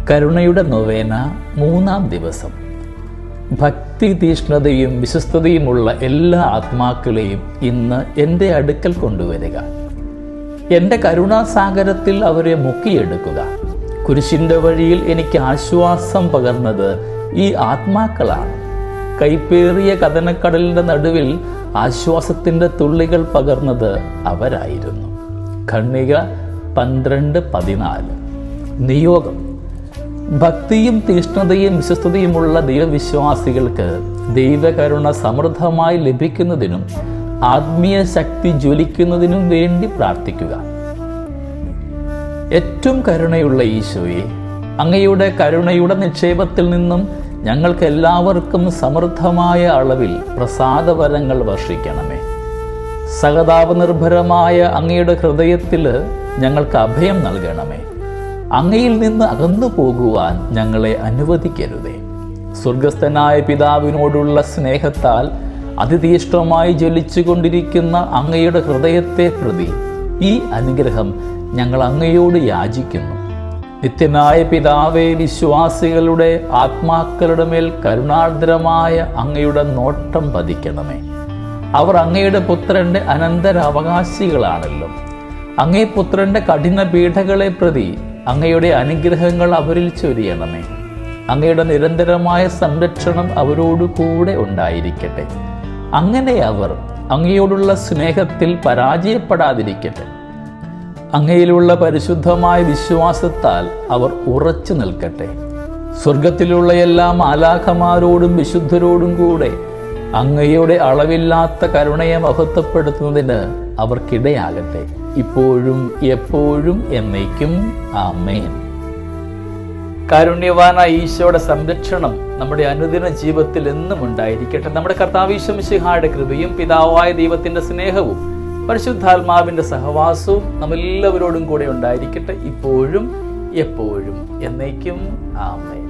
കരുണയുടെ നൊവേന 3-ാം ദിവസം. ഭക്തി തീഷ്ണതയും വിശ്വസ്തതയുമുള്ള എല്ലാ ആത്മാക്കളെയും ഇന്ന് എൻ്റെ അടുക്കൽ കൊണ്ടുവരിക. എൻ്റെ കരുണാസാഗരത്തിൽ അവരെ മുക്കിയെടുക്കുക. കുരിശിൻ്റെ വഴിയിൽ എനിക്ക് ആശ്വാസം പകർന്നത് ഈ ആത്മാക്കളാണ്. കൈപ്പേറിയ കഥനക്കടലിൻ്റെ നടുവിൽ ആശ്വാസത്തിൻ്റെ തുള്ളികൾ പകർന്നത് അവരായിരുന്നു. ഖണ്ഡിക 12:14. നിയോഗം. ഭക്തിയും തീഷ്ണതയും വിശ്വസ്തതയുമുള്ള ദൈവവിശ്വാസികൾക്ക് ദൈവകരുണ സമൃദ്ധമായി ലഭിക്കുന്നതിനും ആത്മീയ ശക്തി ജ്വലിക്കുന്നതിനും വേണ്ടി പ്രാർത്ഥിക്കുക. ഏറ്റവും കരുണയുള്ള ഈശോയെ, അങ്ങയുടെ കരുണയുടെ നിക്ഷേപത്തിൽ നിന്നും ഞങ്ങൾക്ക് എല്ലാവർക്കും സമൃദ്ധമായ അളവിൽ പ്രസാദവരങ്ങൾ വർഷിക്കണമേ. സഹതാപനിർഭരമായ അങ്ങയുടെ ഹൃദയത്തിൽ ഞങ്ങൾക്ക് അഭയം നൽകണമേ. അങ്ങയിൽ നിന്ന് അകന്നു പോകുവാൻ ഞങ്ങളെ അനുവദിക്കരുതേ. സ്വർഗസ്ഥനായ പിതാവിനോടുള്ള സ്നേഹത്താൽ അതിതീഷ്ണമായി ജ്വലിച്ചുകൊണ്ടിരിക്കുന്ന അങ്ങയുടെ ഹൃദയത്തെ പ്രതി ഈ അനുഗ്രഹം ഞങ്ങൾ അങ്ങയോട് യാചിക്കുന്നു. നിത്യനായ പിതാവേ, വിശ്വാസികളുടെ ആത്മാക്കളുടെ മേൽ കരുണാർദ്രമായ അങ്ങയുടെ നോട്ടം പതിക്കണമേ. അവർ അങ്ങയുടെ പുത്രന്റെ അനന്തരാവകാശികളാണല്ലോ. അങ്ങേ പുത്രന്റെ കഠിന പീഡകളെ പ്രതി അങ്ങയുടെ അനുഗ്രഹങ്ങൾ അവരിൽ ചൊരിയണമേ. അങ്ങയുടെ നിരന്തരമായ സംരക്ഷണം അവരോടു കൂടെ ഉണ്ടായിരിക്കട്ടെ. അങ്ങനെ അവർ അങ്ങയോടുള്ള സ്നേഹത്തിൽ പരാജയപ്പെടാതിരിക്കട്ടെ. അങ്ങയിലുള്ള പരിശുദ്ധമായ വിശ്വാസത്താൽ അവർ ഉറച്ചു നിൽക്കട്ടെ. സ്വർഗത്തിലുള്ള എല്ലാ മാലാഖമാരോടും വിശുദ്ധരോടും കൂടെ അങ്ങയുടെ അളവില്ലാത്ത കരുണയെ മഹത്വപ്പെടുത്തുന്നതിന് അവർക്കിടയാകട്ടെ, ഇപ്പോഴും എപ്പോഴും എന്നേക്കും. ആമേൻ. കാരുണ്യവാനായ ഈശോയുടെ സംരക്ഷണം നമ്മുടെ അനുദിന ജീവിതത്തിൽ എന്നും ഉണ്ടായിരിക്കട്ടെ. നമ്മുടെ കർത്താവ് ഈശോ മിശിഹായുടെ കൃപയും പിതാവായ ദൈവത്തിന്റെ സ്നേഹവും പരിശുദ്ധാത്മാവിന്റെ സഹവാസവും നമ്മെല്ലാവരോടും കൂടെ ഉണ്ടായിരിക്കട്ടെ, ഇപ്പോഴും എപ്പോഴും എന്നേക്കും. ആമേൻ.